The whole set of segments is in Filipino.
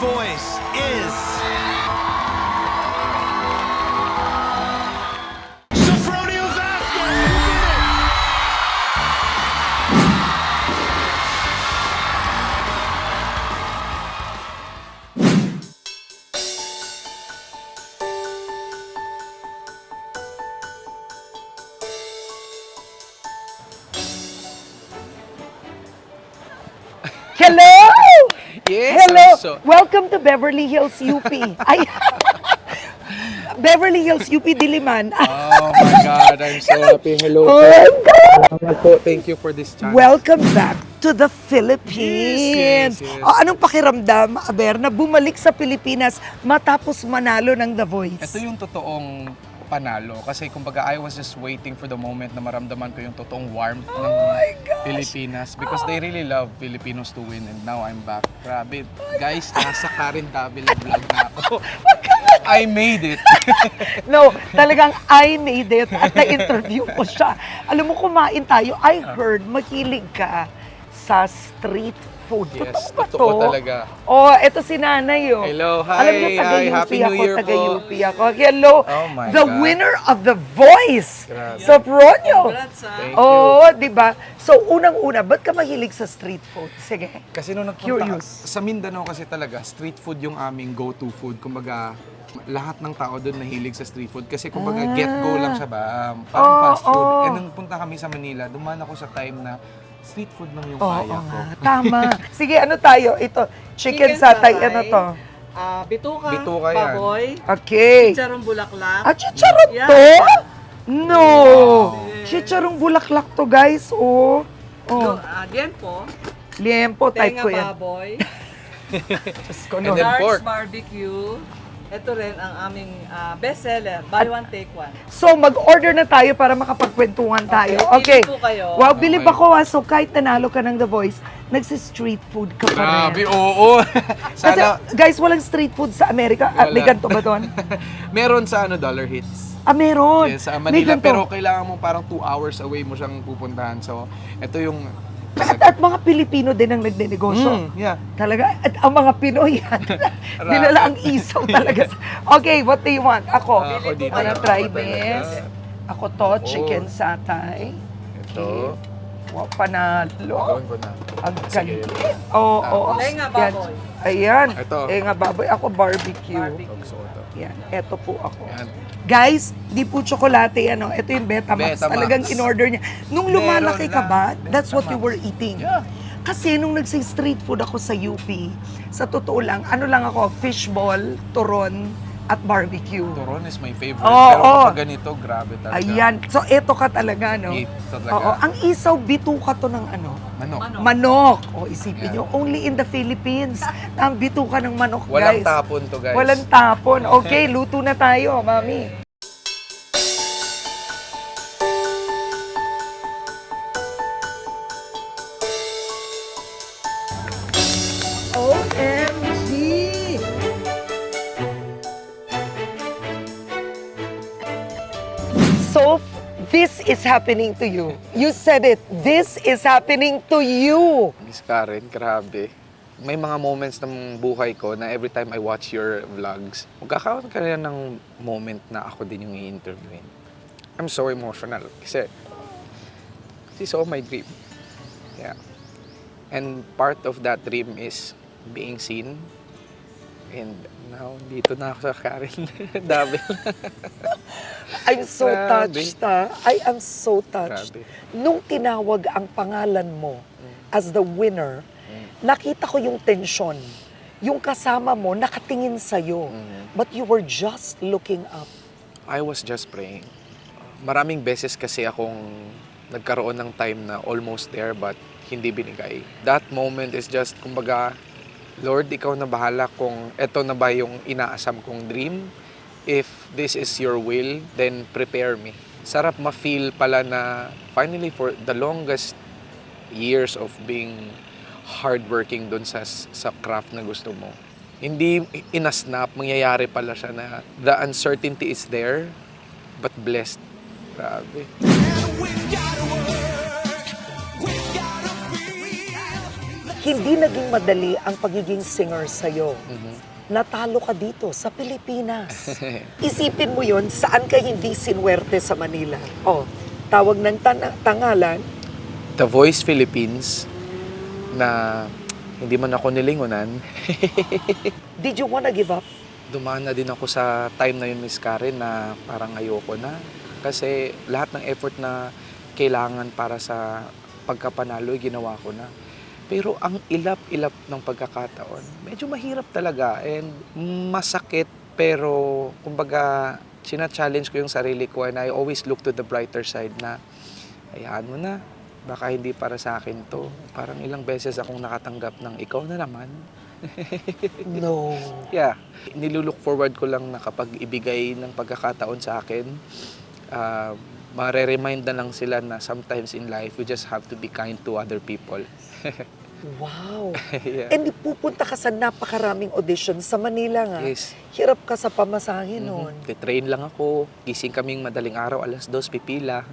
Voice is... Sophronia Vasquez! Hello! Yes, Hello! I'm so- Welcome to Beverly Hills, UP. Ay, Beverly Hills, UP Diliman. Oh my God, I'm so happy. Hello Oh po. my God! Salamat po. Thank you for this chance. Welcome back to the Philippines. Yes, yes, yes. O, anong pakiramdam, Aber, na bumalik sa Pilipinas matapos manalo ng The Voice? Ito yung totoong panalo. Kasi kumbaga, I was just waiting for the moment na maramdaman ko yung totoong warmth ng Pilipinas. Because they really love Filipinos to win. And now I'm back. Grabe. Guys, nasa Karen Davila vlog na ako. I made it. No, talagang I made it at na-interview ko siya. Alam mo, kumain tayo. I heard mahilig ka sa street food. Yes, ba totoo to? talaga. Oh, eto si Nanay, oh. Hello, hi, Alam niyo, hi, taga-UP Happy New ako, Year po. taga-UP ako. Hello, Oh my the God. winner of The Voice, Grabe. Sopronio. Thank you. Oh, di ba? So, unang-una, ba't ka mahilig sa street food? Sige. Kasi nung nagpunta Curious. sa Mindanao kasi talaga, street food yung aming go-to food. Kumbaga, lahat ng tao doon nahilig sa street food. Kasi kumbaga, get-go lang siya ba? Parang Oo, fast food. oo. And nung punta kami sa Manila, dumaan ako sa time na street food lang yung Oo kaya ko. nga, tama. Sige, ano tayo? Ito, chicken satay, ano to? Bituka, Bituka yan. baboy, Okay. chicharong bulaklak. At chicharong Yan. to? No! Chicharong bulaklak to, guys. Oh. Oh. Diempo, Liempo type tenga ko yan. baboy, Diyos ko, And no. then large pork. barbecue. Ito rin ang aming bestseller, buy one take one. So, mag-order na tayo para makapagkwentuhan tayo. Okay. Bili po kayo. Wow, bilib Okay. ako ha. So, kahit nanalo ka ng The Voice, nagsi-street food ka pa Grabe, rin. oo. Kasi, Sana, guys, walang street food sa Amerika. At may Wala. ganito ba doon? meron sa Dollar Hits. Ah, meron. Yes, sa May Manila. ganito. Pero kailangan mo parang 2 hours away mo siyang pupuntahan. So, ito yung... At mga Pilipino din ang nagnenegosyo. yeah. Talaga, at ang mga Pinoy yan. Dinala ang isaw talaga. Okay, what do you want? Ako, Ako dito. wanna Ako try talaga. this? Ako to, chicken satay. Ito. Wow, panalo. Gawin ko na. Ang Sige. galing. Oo, oo. Tenga Yan. baboy. Ayan. Ito. Tenga baboy. Ako barbecue. Barbecue. Gusto ko ito. Yan. Eto po ako. Yan. Guys, di po tsokolate ano. Ito yung Betamax. Betamax. Talagang in-order niya. Nung lumalaki Meron ka lang. ba, that's what you Betamax. were eating. Yeah. Kasi nung nagsi-street food ako sa UP, sa totoo lang, ano lang ako, fishball, turon, at barbecue. Turon is my favorite. Oo, pero oo. kapag ganito, grabe talaga. Ayan. So, eto ka talaga, no? Ito talaga. Oo. Ang isaw, bituka to ng ano? Manok. Manok. O, isipin Yeah. nyo, only in the Philippines. Ang bituka ng manok, Walang guys. tapon to, guys. Walang tapon. Okay, luto na tayo, mami. OMG! So, this is happening to you. You said it. This is happening to you. Miss Karen, grabe. May mga moments ng buhay ko na every time I watch your vlogs, magkakaroon ka rin ng moment na ako din yung i-interviewin. I'm so emotional kasi this is all my dream. Yeah. And part of that dream is being seen. And now, dito na ako sa Karen Davil. I'm so Grabe. touched, ha? I am so touched. Grabe. Nung tinawag ang pangalan mo as the winner, nakita ko yung tensyon. Yung kasama mo, nakatingin sa'yo. But you were just looking up. I was just praying. Maraming beses kasi akong nagkaroon ng time na almost there but hindi binigay. That moment is just, kumbaga, Lord, ikaw na bahala kung eto na ba yung inaasam kong dream. If this is your will, then prepare me. Sarap ma-feel pala na finally for the longest years of being hardworking dun sa craft na gusto mo. Hindi inasnap, mangyayari pala siya na the uncertainty is there, but blessed. Grabe. Hindi naging madali ang pagiging singer sa'yo. Mhm. Natalo ka dito sa Pilipinas. Isipin mo yon, saan ka hindi sinwerte sa Manila? Oh, tawag ng tangalan, The Voice Philippines na hindi man ako nilingunan. did you wanna give up? Dumaan na din ako sa time na yun, Miss Karen, na parang ayoko na. Kasi lahat ng effort na kailangan para sa pagkapanalo, ginawa ko na. Pero ang ilap-ilap ng pagkakataon, medyo mahirap talaga and masakit, pero kumbaga, sina-challenge ko yung sarili ko and I always look to the brighter side na, hayaan mo na, baka hindi para sa akin to. Parang ilang beses akong nakatanggap ng ikaw na naman. No. Yeah, nilulook forward ko lang na kapag ibigay ng pagkakataon sa akin, mare-remind na lang sila na sometimes in life, we just have to be kind to other people. Wow. Yeah. And pupunta ka sa napakaraming audition sa Manila nga. Yes. Hirap ka sa pamasahe noon. Train lang ako, gising kaming madaling araw, 2:00 pipila.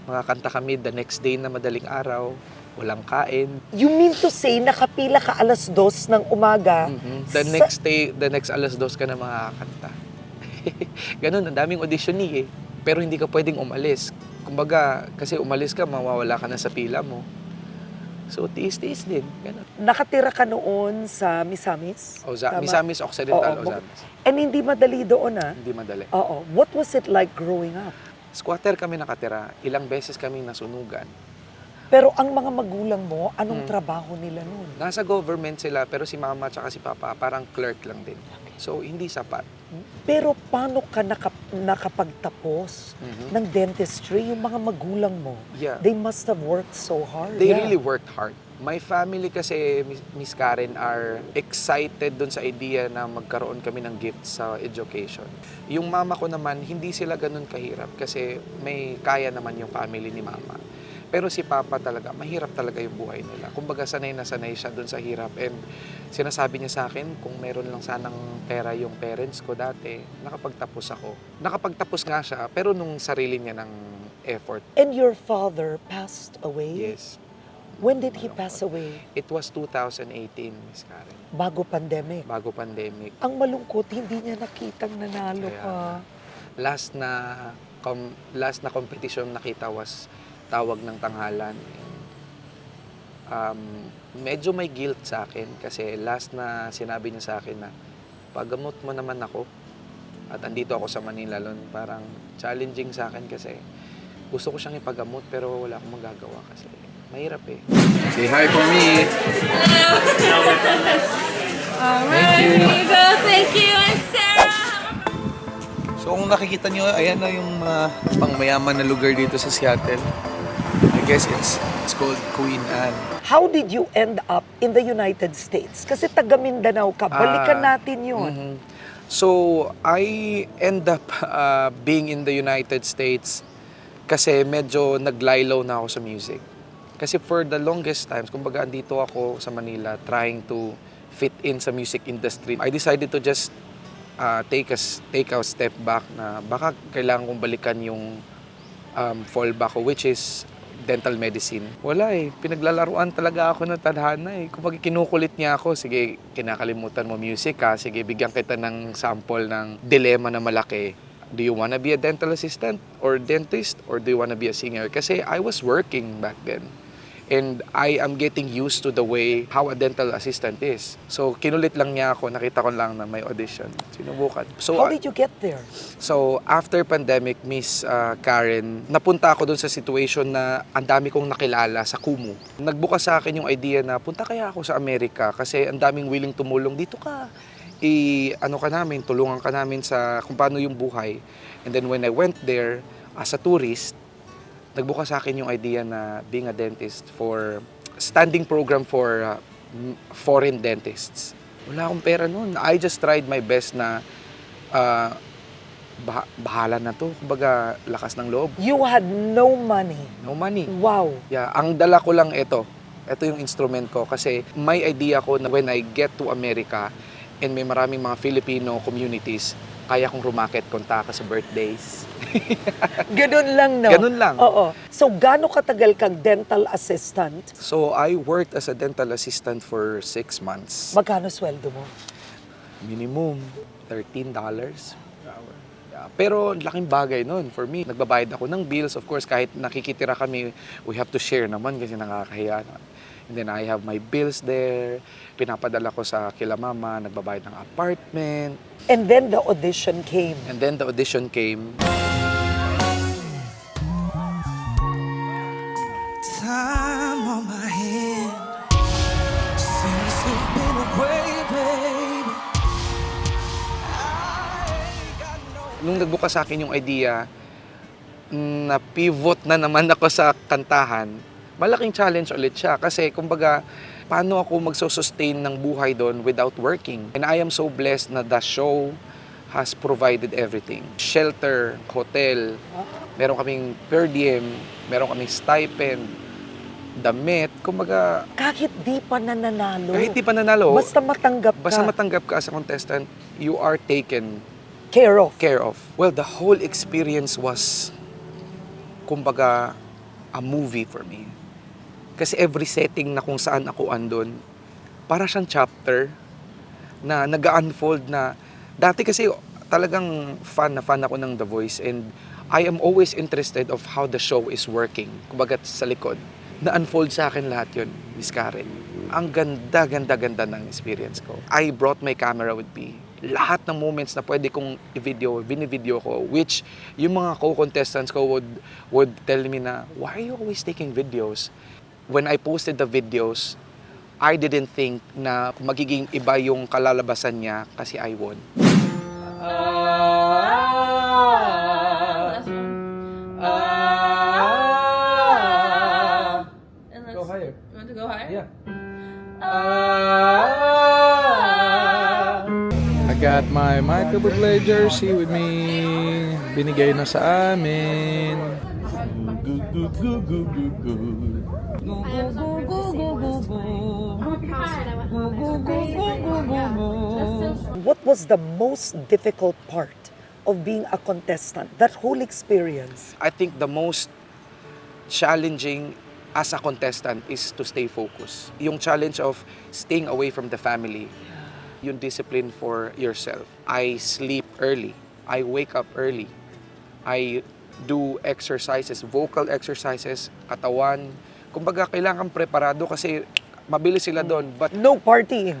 Makakanta kami the next day na madaling araw, walang kain. You mean to say, nakapila ka 2:00 ng umaga? The next day, the next 2:00 ka na makakanta. Ganun, ang daming audition eh. Pero hindi ka pwedeng umalis. Kumbaga, kasi umalis ka, mawawala ka na sa pila mo. So, tiis-tiis din. Ganun. Nakatira ka noon sa Misamis? Tama? Misamis Occidental, Oo, Ozamis. And hindi madali doon, ah? Hindi madali. Oo. What was it like growing up? Squatter kami nakatira. Ilang beses kami nasunugan. Pero ang mga magulang mo, anong trabaho nila noon? Nasa government sila, pero si mama at si papa, parang clerk lang din. So, hindi sapat. Pero paano ka nakapagtapos ng dentistry? Yung mga magulang mo, Yeah. they must have worked so hard. They really worked hard. My family kasi, Miss Karen, are excited dun sa idea na magkaroon kami ng gifts sa education. Yung mama ko naman, hindi sila ganun kahirap kasi may kaya naman yung family ni mama. Pero si Papa talaga, mahirap talaga yung buhay nila. Kumbaga sanay na sanay siya dun sa hirap. And sinasabi niya sa akin, kung meron lang sanang pera yung parents ko dati, nakapagtapos ako. Nakapagtapos nga siya, pero nung sarili niya ng effort. And your father passed away? Yes. When did he pass away? It was 2018, Miss Karen. Bago pandemic. Bago pandemic. Ang malungkot, hindi niya nakitang nanalo Kaya, ka. Last na competition nakita was Tawag ng Tanghalan. Medyo may guilt sa akin kasi last na sinabi niya sa akin na pagamot mo naman ako at andito ako sa Manila lon. Parang challenging sa akin kasi gusto ko siyang ipagamot pero wala akong magagawa kasi mahirap eh. Say hi for me! Alright, here you go. Thank you, and Sarah. So kung nakikita niyo, ayan na yung mga pangmayaman na lugar dito sa Seattle. I guess it's called Queen Anne. How did you end up in the United States? Kasi taga Mindanao ka. Balikan natin yun. So, I end up being in the United States kasi medyo naglaylaw na ako sa music. Kasi for the longest times, kumbaga andito ako sa Manila trying to fit in sa music industry. I decided to just take a step back na baka kailangan kong balikan yung fallback ko, which is dental medicine. Wala eh. Pinaglalaruan talaga ako ng tadhana eh. Kung kinukulit niya ako, sige, kinakalimutan mo music ha. Sige, bigyan kita ng sample ng dilema na malaki. Do you wanna be a dental assistant or dentist or do you wanna be a singer? Kasi I was working back then. And I am getting used to the way how a dental assistant is. So, kinulit lang niya ako. Nakita ko lang na may audition. Sinubukan. So, How did you get there? So, after pandemic, Miss Karen, napunta ako dun sa situation na ang dami kong nakilala sa Kumu. Nagbukas sa akin yung idea na punta kaya ako sa Amerika kasi ang daming willing tumulong. Dito ka, tulungan ka namin sa kung paano yung buhay. And then when I went there as a tourist, nagbukas sa akin yung idea na being a dentist for standing program for foreign dentists. Wala akong pera noon. I just tried my best na bahala na to. Kumbaga, lakas ng loob. You had no money. No money. Wow. Yeah, ang dala ko lang ito. Ito yung instrument ko kasi may idea ko na when I get to America and may maraming mga Filipino communities, kaya kong rumakit konta ka sa birthdays. Ganun lang, no? Ganun lang. Oo. So, gaano katagal kang dental assistant? So, I worked as a dental assistant for 6 months. Magkano sweldo mo? Minimum $13 per hour. Yeah. Pero laking bagay nun for me. Nagbabayad ako ng bills. Of course, kahit nakikitira kami, we have to share naman kasi nakakahiya na. And then I have my bills there. Pinapadala ko sa kila mama, nagbabayad ng apartment. And then the audition came. And then the audition came. Time on my hand since you've been away, baby. Nung nagbuka sa akin yung idea, na pivot na naman ako sa kantahan, malaking challenge ulit siya. Kasi, kumbaga, paano ako magsusustain ng buhay doon without working? And I am so blessed na the show has provided everything. Shelter, hotel, meron kaming per diem, meron kaming stipend, damit, kumbaga, Kahit di pa nananalo. kahit di pa nanalo, Basta matanggap ka. basta matanggap ka as a contestant, you are taken Care of. care of. Well, the whole experience was, kumbaga, a movie for me. Kasi every setting na kung saan ako andon, para siyang chapter na nag-unfold na, dati kasi talagang fan ako ng The Voice and I am always interested of how the show is working. Kumbaga sa likod, na-unfold sa akin lahat yun, Miss Karen. Ang ganda ng experience ko. I brought my camera with me. Lahat ng moments na pwede kong i-video, binivideo ko, which yung mga co-contestants ko would tell me na, why are you always taking videos? When I posted the videos, I didn't think na magiging iba yung kalalabasan niya kasi I won. Last one. And let's, Go higher. You want to go higher? Yeah. I got my Michael Bublé jersey with me. Binigay na sa amin. What was the most difficult part of being a contestant? That whole experience. I think the most challenging as a contestant is to stay focused. Yung challenge of staying away from the family. Yung discipline for yourself. I sleep early. I wake up early. I do exercises, vocal exercises, katawan. Kumbaga, kailangan preparado kasi mabilis sila doon. But No partying.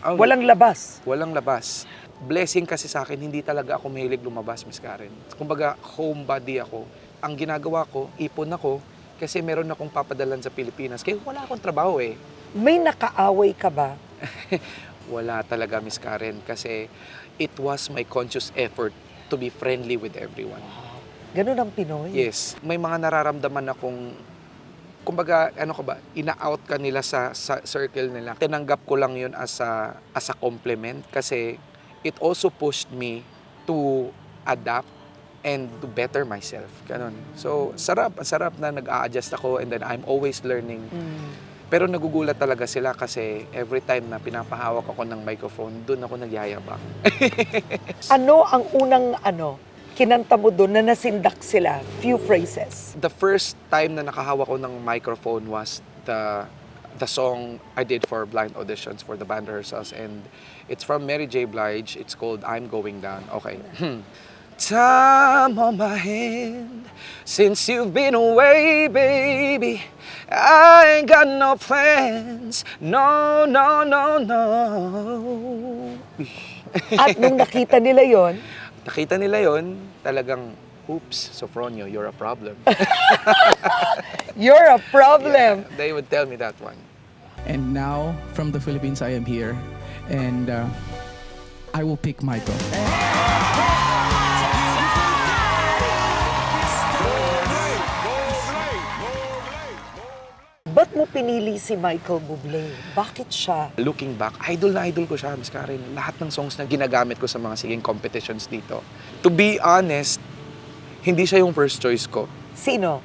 ang- Walang labas. Walang labas. Blessing kasi sa akin, hindi talaga ako mahilig lumabas, Miss Karen. Kumbaga, homebody ako. Ang ginagawa ko, ipon ako, kasi meron akong papadalan sa Pilipinas. Kaya wala akong trabaho eh. May nakaaway ka ba? Wala talaga, Miss Karen, kasi it was my conscious effort to be friendly with everyone. Ganun ang Pinoy. Yes, may mga nararamdaman akong, kumbaga, ano ka ba, ina-out ka nila sa circle nila. Tinanggap ko lang yun as a compliment kasi it also pushed me to adapt and to better myself. Ganun. So, sarap na nag-a-adjust ako and then I'm always learning. Pero nagugulat talaga sila kasi every time na pinapahawak ako ng microphone, doon ako nagyayabang. Ano ang unang kinanta mo doon na nasindak sila? Few phrases. The first time na nakahawak ko ng microphone was the song I did for blind auditions for the band rehearsals, and it's from Mary J. Blige. It's called I'm Going Down. Okay. Time on my hand since you've been away, baby. I ain't got no plans. No. At nung nakita nila yon, Nakita nila yon, talagang, oops, Sofronio, you're a problem. you're a problem. Yeah, they would tell me that one. And now, from the Philippines, I am here, and I will pick Michael. Ba't mo pinili si Michael Bublé? Bakit siya? Looking back, idol na idol ko siya, Miss Karen. Lahat ng songs na ginagamit ko sa mga singing competitions dito. To be honest, hindi siya yung first choice ko. Sino?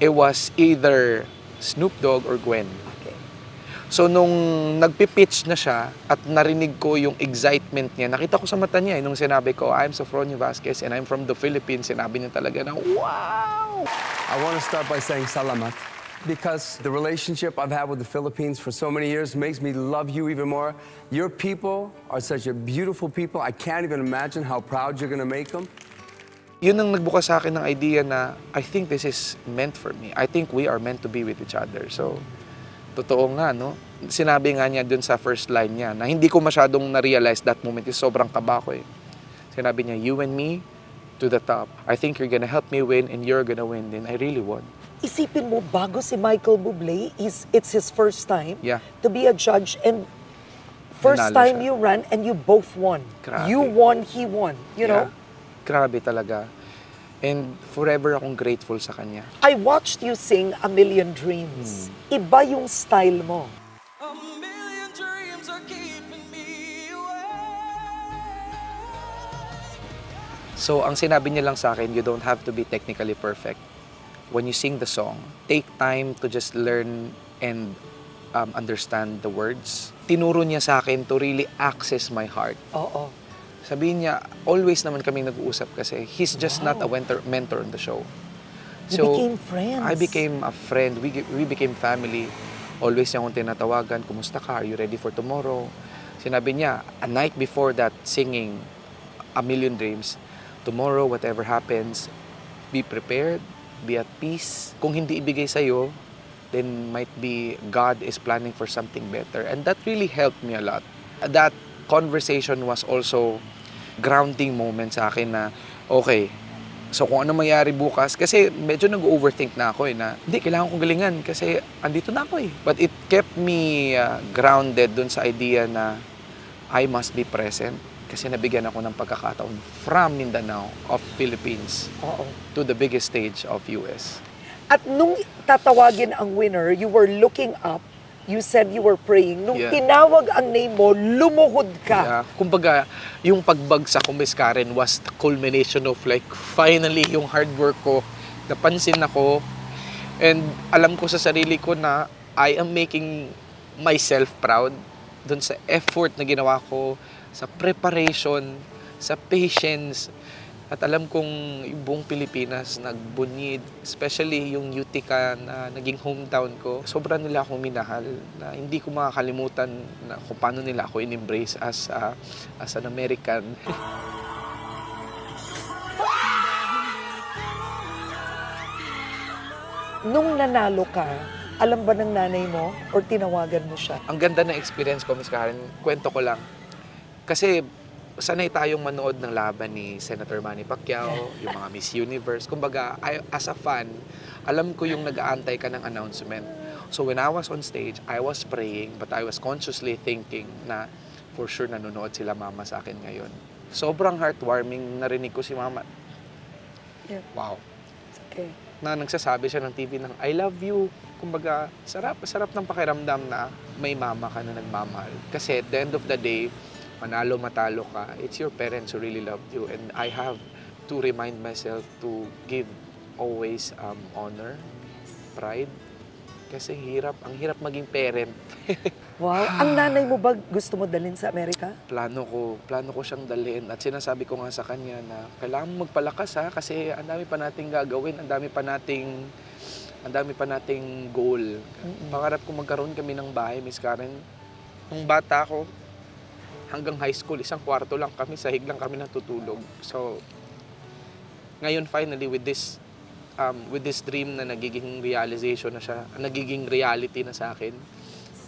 It was either Snoop Dogg or Gwen. Okay. So nung nagpi-pitch na siya at narinig ko yung excitement niya, nakita ko sa mata niya nung sinabi ko, I'm Sofronio Vasquez and I'm from the Philippines, sinabi niya talaga na, wow! I want to start by saying salamat because the relationship I've had with the Philippines for so many years makes me love you even more. Your people are such a beautiful people. I can't even imagine how proud you're going to make them. Yun ang nagbukas sa akin ng idea na I think this is meant for me. I think we are meant to be with each other. So, totoo nga, no? Sinabi nga niya dun sa first line niya na hindi ko masyadong na-realize that moment is sobrang kaba ko eh. Sinabi niya, you and me to the top. I think you're gonna help me win and you're gonna win. Then I really won. Isipin mo, bago si Michael Bublé, it's his first time Yeah. to be a judge and first Nanalo time siya. you ran and you both won. Grabe. You won, he won. You know? Yeah. Grabe talaga. And forever akong grateful sa kanya. I watched you sing A Million Dreams. Iba yung style mo. A million dreams are keeping me awake. So, ang sinabi niya lang sa akin, you don't have to be technically perfect. When you sing the song, take time to just learn and understand the words. Tinuro niya sa akin to really access my heart. Oo. Sabihin niya, always naman kami nag-uusap kasi he's just not a mentor on the show. You became friends. I became a friend. We became family. Always niya akong tinatawagan, kumusta ka? Are you ready for tomorrow? Sinabi niya, a night before that singing A Million Dreams, tomorrow, whatever happens, be prepared, be at peace. Kung hindi ibigay sa'yo, then might be God is planning for something better. And that really helped me a lot. That conversation was also grounding moment sa akin na, okay, so kung ano mangyari bukas, kasi medyo nag-overthink na ako na, hindi, kailangan kong galingan kasi andito na ako eh. But it kept me grounded dun sa idea na I must be present kasi nabigyan ako ng pagkakataon from Mindanao of Philippines Oo. to the biggest stage of US. At nung tatawagin ang winner, you were looking up, you said you were praying. Nung Yeah. tinawag ang name mo, lumuhod ka. Yeah. Kumbaga, yung pagbagsak ko, Miss Karen, was the culmination of like, finally, yung hard work ko, napansin ako, and alam ko sa sarili ko na I am making myself proud dun sa effort na ginawa ko, sa preparation, sa patience, at alam kong yung buong Pilipinas nagbunyi, especially yung Utica na naging hometown ko. Sobrang nila akong minahal na hindi ko makakalimutan na kung paano nila ako in-embrace as an American. Nung nanalo ka, alam ba ng nanay mo or tinawagan mo siya? Ang ganda ng experience ko, Miss Karen, kwento ko lang. Kasi sanay tayong manood ng laban ni Senator Manny Pacquiao, yung mga Miss Universe. Kumbaga, as a fan, alam ko yung nag-aantay ka ng announcement. So when I was on stage, I was praying, but I was consciously thinking na for sure nanonood sila mama sa akin ngayon. Sobrang heartwarming narinig ko si mama. Yeah. Wow. Okay. Na nagsasabi siya ng TV ng I love you. Kumbaga, sarap ng pakiramdam na may mama ka na nagmamahal. Kasi at the end of the day, manalo matalo ka, it's your parents who really loved you, and I have to remind myself to give always honor, pride, kasi ang hirap maging parent. Wow. Ang nanay mo ba gusto mo dalhin sa Amerika? plano ko siyang dalhin at sinasabi ko nga sa kanya na kailangan mo magpalakas ha, kasi ang dami pa nating gagawin, ang dami pa nating goal. Pangarap ko magkaroon kami ng bahay, Miss Karen. Nung bata ko, hanggang high school, isang kwarto lang kami, sahig lang kami natutulog. So, ngayon finally with this dream na nagiging realization na siya, nagiging reality na sa akin,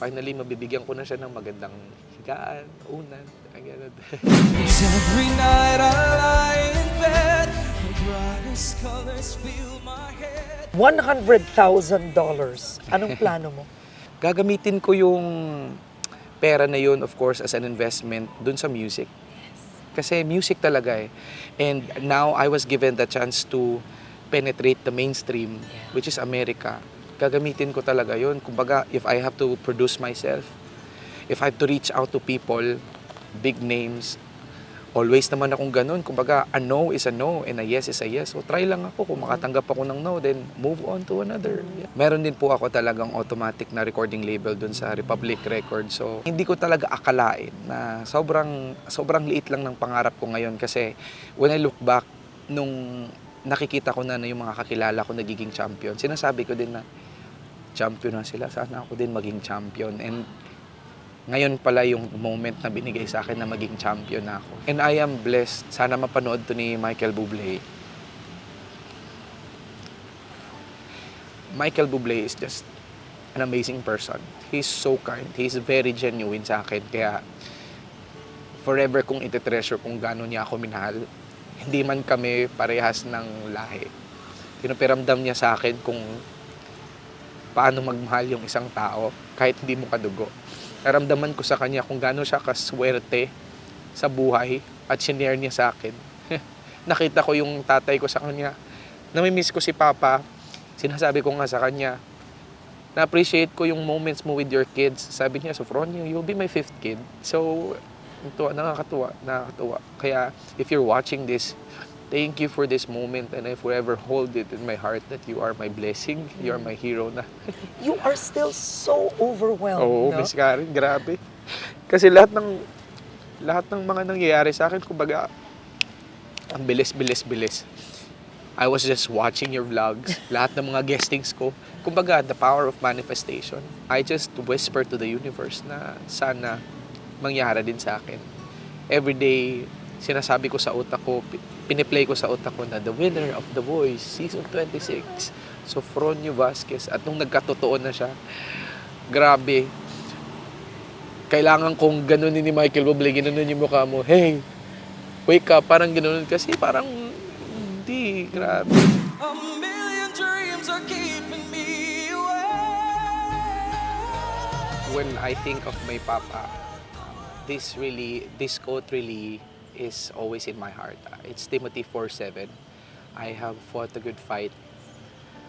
finally mabibigyan ko na siya ng magandang higaan, unan, ganyan. Every night I lie in bed, the brightest colors fill my head. $100,000. Anong plano mo? Gagamitin ko yung pera na yun, of course, as an investment dun sa music. Kasi music talaga eh. And now, I was given the chance to penetrate the mainstream, which is America. Gagamitin ko talaga yun. Kumbaga, if I have to produce myself, if I have to reach out to people, big names, always naman akong ganun. Kumbaga, a no is a no and a yes is a yes. So try lang ako. Kung makatanggap ako ng no, then move on to another. Yeah. Meron din po ako talagang automatic na recording label dun sa Republic Records. So hindi ko talaga akalain na sobrang liit lang ng pangarap ko ngayon. Kasi when I look back, nung nakikita ko na yung mga kakilala ko nagiging champion, sinasabi ko din na champion na sila. Sana ako din maging champion. And ngayon pala yung moment na binigay sa akin na maging champion na ako. And I am blessed. Sana mapanood to ni Michael Bublé. Michael Bublé is just an amazing person. He's so kind. He's very genuine sa akin. Kaya forever kong iti-treasure kung gaano niya ako minahal. Hindi man kami parehas ng lahi. Pinapiramdam niya sa akin kung paano magmahal yung isang tao kahit hindi mo kadugo. Naramdaman ko sa kanya kung gaano siya kaswerte sa buhay at shinare niya sa akin. Nakita ko yung tatay ko sa kanya. Namimiss ko si Papa. Sinasabi ko nga sa kanya, na-appreciate ko yung moments mo with your kids. Sabi niya, Sofronio, you'll be my 5th kid. So, nakakatuwa. Kaya, if you're watching this, thank you for this moment and I forever hold it in my heart that you are my blessing, you are my hero na. You are still so overwhelmed, Oo, no? Miss Karen, grabe. Kasi lahat ng mga nangyayari sa akin, kumbaga, ang bilis. I was just watching your vlogs, lahat ng mga guestings ko. Kumbaga, the power of manifestation. I just whisper to the universe na sana mangyari din sa akin. Every day, sinasabi ko sa utak ko, piniplay ko sa utak ko na the winner of The Voice Season 26, Sofronio Vasquez. At nung nagkatotoo na siya, grabe. Kailangan kong ganunin ni Michael Bublé, ginanon yung mukha mo, hey, wake up, parang ganoon. Kasi parang, hindi, grabe. A million dreams are keeping me away. When I think of my papa, this quote really is always in my heart. It's Timothy 4:7. I have fought a good fight.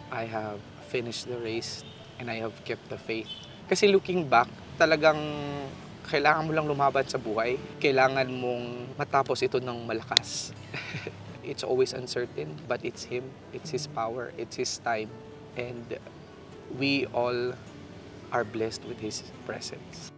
I have finished the race and I have kept the faith. Kasi looking back, talagang kailangan mo lang lumaban sa buhay. Kailangan mong matapos ito ng malakas. It's always uncertain, but it's Him. It's His power. It's His time. And we all are blessed with His presence.